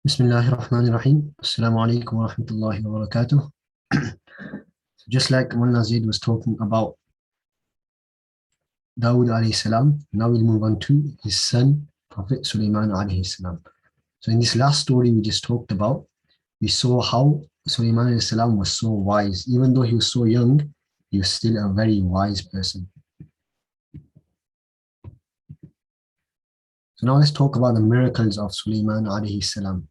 Bismillahirrahmanirrahim. Assalamu alaikum wa rahmatullahi wa barakatuh. Just like Mullah Zaid was talking about Dawood alayhi salam, now we'll move on to his son, Prophet Sulayman alayhi salam. So in this last story we just talked about, we saw how Sulayman alayhi salam was so wise. Even though he was so young, he was still a very wise person. So now let's talk about the miracles of Sulayman alayhi salam.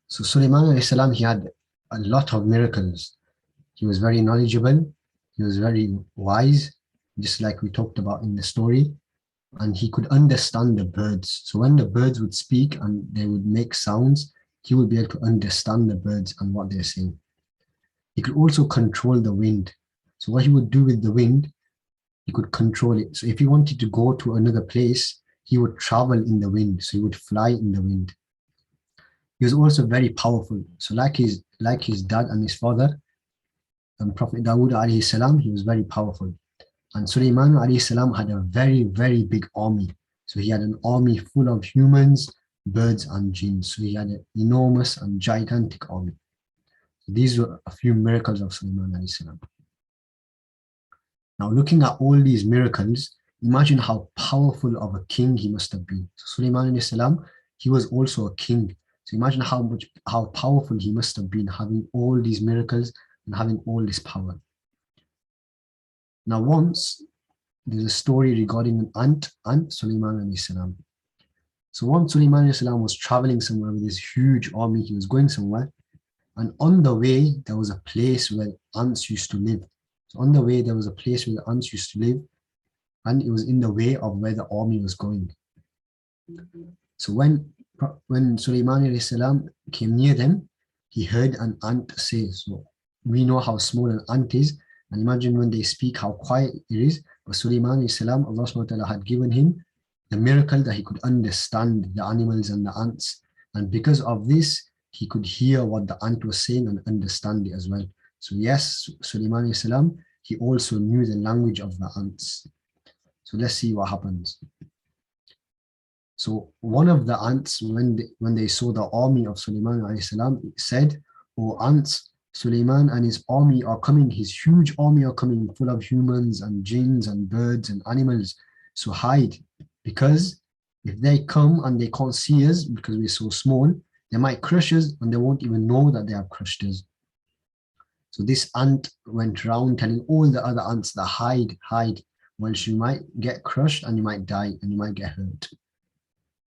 So Sulayman alayhi salam, he had a lot of miracles. He was very knowledgeable, he was very wise, just like we talked about in the story, and he could understand the birds. So when the birds would speak and they would make sounds, he would be able to understand the birds and what they're saying. He could also control the wind. So what he would do with the wind, he could control it. So if he wanted to go to another place, he would travel in the wind. So he would fly in the wind. He was also very powerful. So like his dad and his father, Prophet Dawood alayhi salam, he was very powerful. And Sulayman alayhi salam had a very, very big army. So he had an army full of humans, birds and jinns. So he had an enormous and gigantic army. So these were a few miracles of Sulayman alayhi salam. Now looking at all these miracles, imagine how powerful of a king he must have been. So Sulayman alayhi salam, he was also a king. So imagine how powerful he must have been, having all these miracles and having all this power. Now once, there's a story regarding an ant and Sulayman alayhi salam. So once Sulayman alayhi salam was traveling somewhere with his huge army, he was going somewhere, and on the way, there was a place where ants used to live. So on the way, there was a place where the ants used to live, and it was in the way of where the army was going. So when Sulayman alayhi salam came near them, he heard an ant say, so we know how small an ant is, and imagine when they speak how quiet it is. But Sulayman alayhi salam, Allah subhanahu wa ta'ala had given him the miracle that he could understand the animals and the ants, and because of this he could hear what the ant was saying and understand it as well. So yes, Sulayman alayhi salam, he also knew the language of the ants. So let's see what happens. So one of the ants, when they saw the army of Sulayman alayhi salam, said, "O ants, Sulayman and his army are coming, his huge army are coming, full of humans and jinns and birds and animals. So hide, because if they come and they can't see us because we're so small, they might crush us and they won't even know that they have crushed us." So this ant went around telling all the other ants that hide, else you might get crushed and you might die and you might get hurt.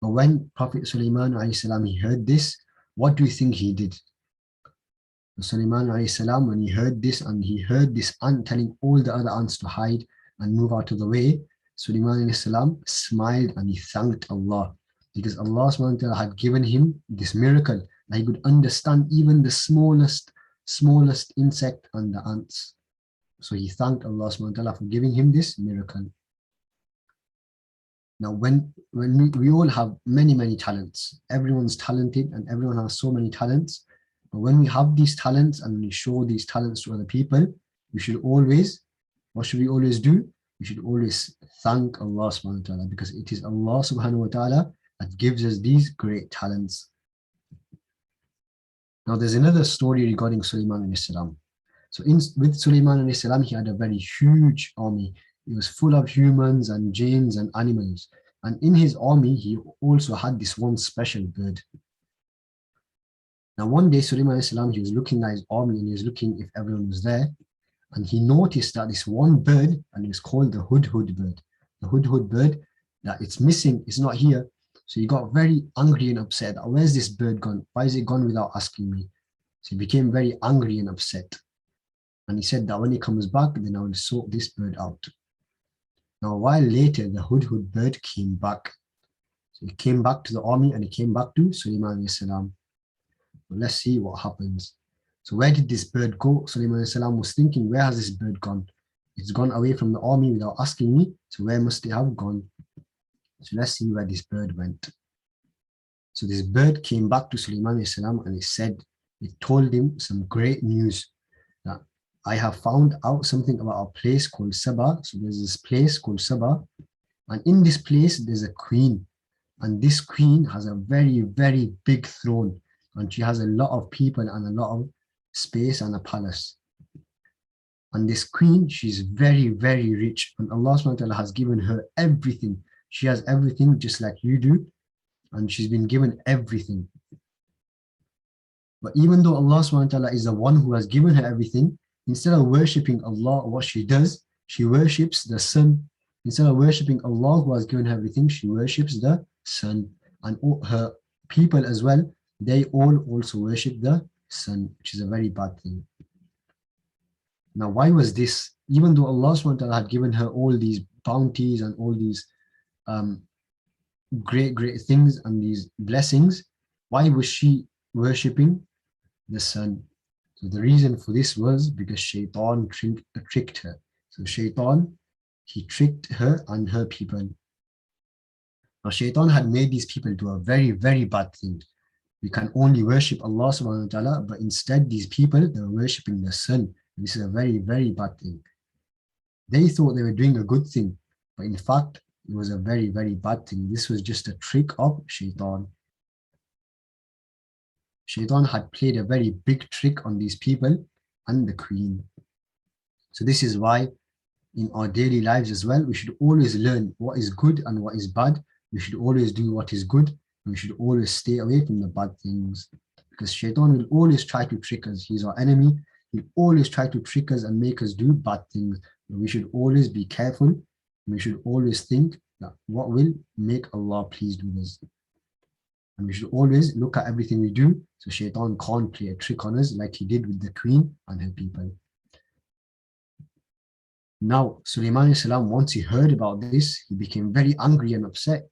But when Prophet Sulayman alayhi salam, he heard this, what do you think he did? Sulayman alayhi salam, when he heard this and he heard this ant telling all the other ants to hide and move out of the way, Sulayman alayhi salam smiled and he thanked Allah, because Allah subhanahu wa ta'ala had given him this miracle that he could understand even the smallest insect and the ants. So he thanked Allah subhanahu wa ta'ala for giving him this miracle. Now when we all have many talents, everyone's talented and everyone has so many talents. But when we have these talents and we show these talents to other people, we should always, what should we always do? We should always thank Allah subhanahu wa ta'ala, because it is Allah subhanahu wa ta'ala that gives us these great talents. Now there's another story regarding Sulayman alayhi salam. So with Sulayman alayhi salam, he had a very huge army. It was full of humans and jinns and animals. And in his army, he also had this one special bird. Now one day, Sulayman alayhi salam, he was looking at his army and he was looking if everyone was there. And he noticed that this one bird, and it was called the hudhud bird. The hudhud bird, that it's missing, it's not here. So he got very angry and upset. Where's this bird gone? Why is it gone without asking me? So he became very angry and upset. And he said that when he comes back, then I will sort this bird out. Now a while later, the hudhud bird came back. So he came back to the army and he came back to Sulayman alayhi salam. Well, let's see what happens. So where did this bird go? Sulayman alayhi salam was thinking, where has this bird gone? It's gone away from the army without asking me. So where must it have gone? So let's see where this bird went. So this bird came back to Sulayman alayhi salam and it told him some great news, that I have found out something about a place called Sabah. So there's this place called Sabah, and in this place there's a queen, And this queen has a very, very big throne, and she has a lot of people and a lot of space and a palace. And this queen, she's very, very rich, and Allah subhanahu wa ta'ala has given her everything. She has everything just like you do, and she's been given everything. But even though Allah subhanahu wa ta'ala is the one who has given her everything, instead of worshipping Allah, what she does, she worships the sun. Instead of worshipping Allah who has given her everything, she worships the sun. And all her people as well, they all also worship the sun, which is a very bad thing. Now, why was this? Even though Allah subhanahu wa ta'ala had given her all these bounties and all these great things and these blessings, why was she worshipping the sun? So the reason for this was because Shaytaan tricked her. So Shaytaan, he tricked her and her people. Now Shaytaan had made these people do a very, very bad thing. We can only worship Allah subhanahu wa ta'ala, but instead these people, they were worshipping the sun. This is a very, very bad thing. They thought they were doing a good thing, but in fact, it was a very, very bad thing. This was just a trick of Shaytaan. Shaytaan had played a very big trick on these people and the queen. So this is why in our daily lives as well, we should always learn what is good and what is bad. We should always do what is good, and we should always stay away from the bad things. Because Shaytaan will always try to trick us. He's our enemy. He'll always try to trick us and make us do bad things. But we should always be careful. We should always think that what will make Allah pleased with us. And we should always look at everything we do, so Shaytaan can't play a trick on us like he did with the queen and her people. Now, Sulayman salam, once he heard about this, he became very angry and upset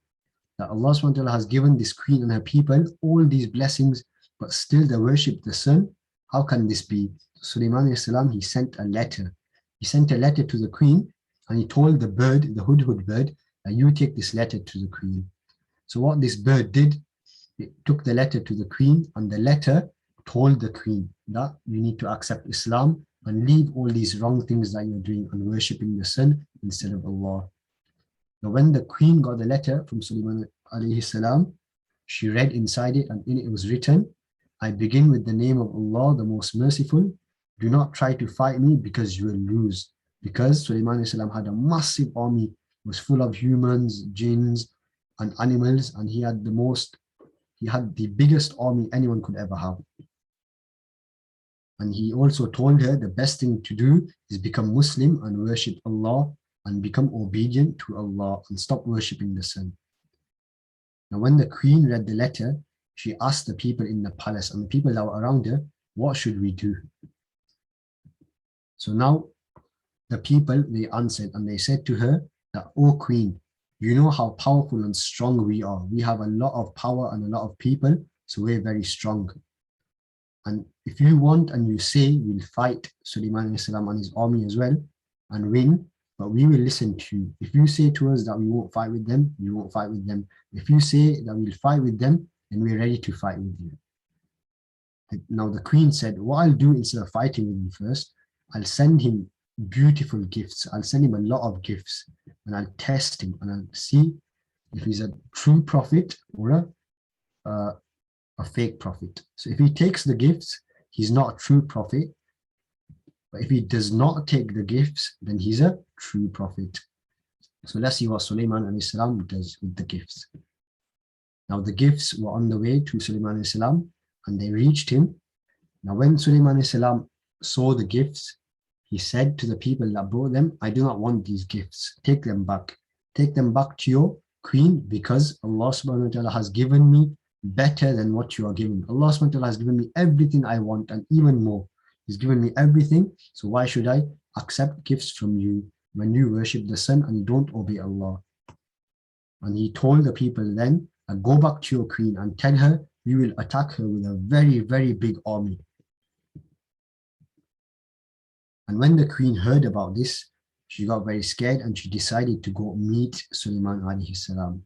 that Allah subhanahu wa ta'ala has given this queen and her people all these blessings, but still they worship the sun. How can this be? Sulayman salam, he sent a letter. He sent a letter to the queen, and he told the bird, the hudhud bird, that you take this letter to the queen. So what this bird did, it took the letter to the queen, and the letter told the queen that you need to accept Islam and leave all these wrong things that you're doing and worshipping the sun instead of Allah. Now when the queen got the letter from Sulayman alayhi salam, she read inside it, and in it was written, I begin with the name of Allah, the most merciful. Do not try to fight me because you will lose. Because Sulayman alayhi salam had a massive army. It was full of humans, jinns, and animals, and he had the biggest army anyone could ever have. And he also told her the best thing to do is become Muslim and worship Allah and become obedient to Allah and stop worshipping the sun. Now when the queen read the letter, she asked the people in the palace and the people that were around her, what should we do? So now the people, they answered and they said to her that, O queen, you know how powerful and strong we are. We have a lot of power and a lot of people, so we're very strong. And if you want and you say we'll fight Sulayman salam and his army as well and win, but we will listen to you. If you say to us that we won't fight with them, we won't fight with them. If you say that we'll fight with them, then we're ready to fight with you. Now the queen said, what I'll do instead of fighting with him first, I'll send him beautiful gifts. I'll send him a lot of gifts, and I'll test him and I'll see if he's a true prophet or a fake prophet. So if he takes the gifts, he's not a true prophet. But if he does not take the gifts, then he's a true prophet. So let's see what Sulayman alayhi salam does with the gifts. Now the gifts were on the way to Sulayman alayhi salam, and they reached him. Now when Sulayman alayhi salam saw the gifts, he said to the people that brought them, I do not want these gifts. Take them back. Take them back to your queen, because Allah subhanahu wa ta'ala has given me better than what you are giving. Allah subhanahu wa ta'ala has given me everything I want and even more. He's given me everything. So why should I accept gifts from you when you worship the sun and you don't obey Allah? And he told the people then, go back to your queen and tell her we will attack her with a very, very big army. And when the queen heard about this, she got very scared and she decided to go meet Sulayman alayhi salam.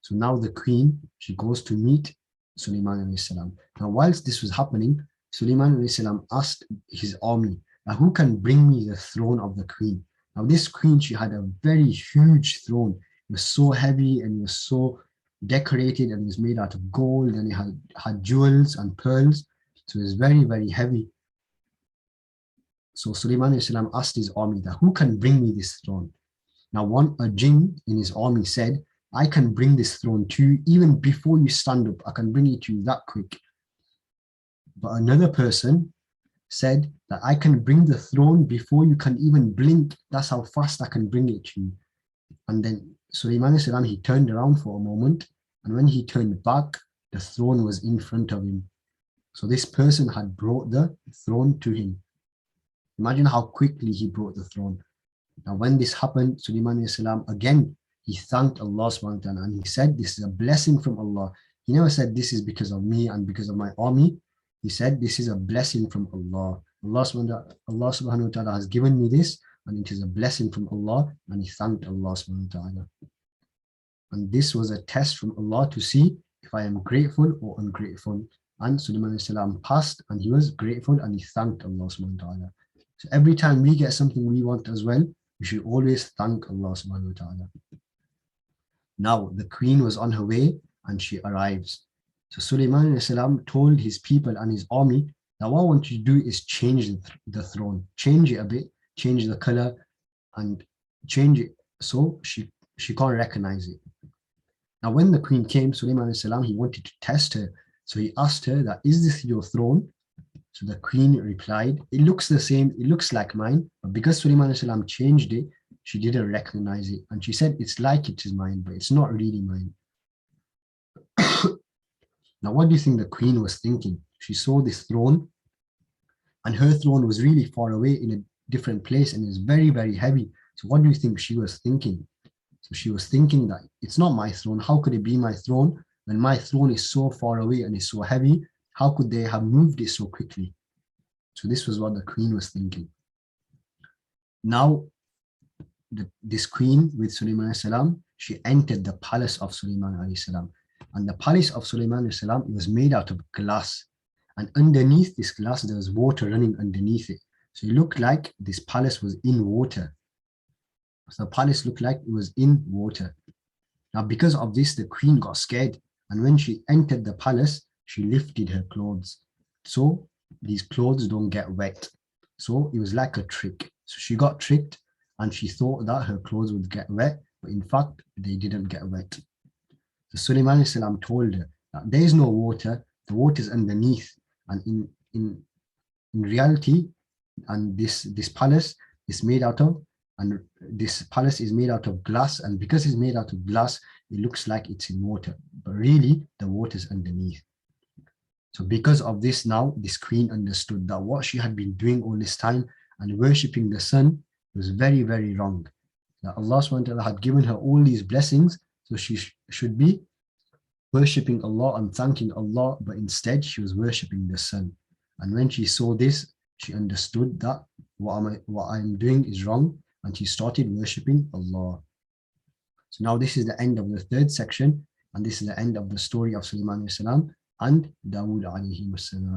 So now the queen, she goes to meet Sulayman alayhi salam. Now whilst this was happening, Sulayman alayhi salam asked his army, who can bring me the throne of the queen? Now this queen, she had a very huge throne. It was so heavy and it was so decorated, and it was made out of gold, and it had jewels and pearls. So it was very, very heavy. So Sulayman asked his army that, who can bring me this throne? Now a jinn in his army said, I can bring this throne to you even before you stand up. I can bring it to you that quick. But another person said that I can bring the throne before you can even blink. That's how fast I can bring it to you. And then Sulayman, he turned around for a moment, and when he turned back, the throne was in front of him. So this person had brought the throne to him. Imagine how quickly he brought the throne. Now, when this happened, Sulayman again, he thanked Allah subhanahu wa ta'ala, and he said, this is a blessing from Allah. He never said, this is because of me and because of my army. He said, this is a blessing from Allah. Allah subhanahu wa ta'ala has given me this, and it is a blessing from Allah, and he thanked Allah subhanahu wa ta'ala. And this was a test from Allah to see if I am grateful or ungrateful. And Sulayman passed, and he was grateful, and he thanked Allah subhanahu wa ta'ala. So every time we get something we want as well, we should always thank Allah subhanahu wa ta'ala. Now the queen was on her way, and she arrives. So Sulayman told his people and his army that what I want you to do is change the throne, change it a bit, change the color, and change it so she can't recognize it. Now when the queen came, Sulayman he wanted to test her. So he asked her that, is this your throne? So the queen replied, it looks the same, it looks like mine, but because Sulayman changed it, she didn't recognize it. And she said, it's like it is mine, but it's not really mine. Now, what do you think the queen was thinking? She saw this throne, and her throne was really far away in a different place, and it was very, very heavy. So what do you think she was thinking? So she was thinking that it's not my throne. How could it be my throne when my throne is so far away and is so heavy? How could they have moved it so quickly? So this was what the queen was thinking. Now, this queen with Sulayman she entered the palace of Sulayman and the palace of Sulayman was made out of glass, and underneath this glass there was water running underneath it. So it looked like this palace was in water. So the palace looked like it was in water. Now because of this, the queen got scared, and when she entered the palace, she lifted her clothes so these clothes don't get wet. So it was like a trick. So she got tricked, and she thought that her clothes would get wet, but in fact they didn't get wet. So Sulayman told her that there is no water, the water is underneath, and in reality, and this palace is made out of, and this palace is made out of glass, and because it's made out of glass, it looks like it's in water, but really the water is underneath. So because of this, now this queen understood that what she had been doing all this time and worshipping the sun was very, very wrong. That Allah SWT had given her all these blessings, so she should be worshipping Allah and thanking Allah, but instead she was worshipping the sun. And when she saw this, she understood that what I'm doing is wrong, and she started worshipping Allah. So now this is the end of the third section, and this is the end of the story of Sulayman and Dawood alayhi wassalam.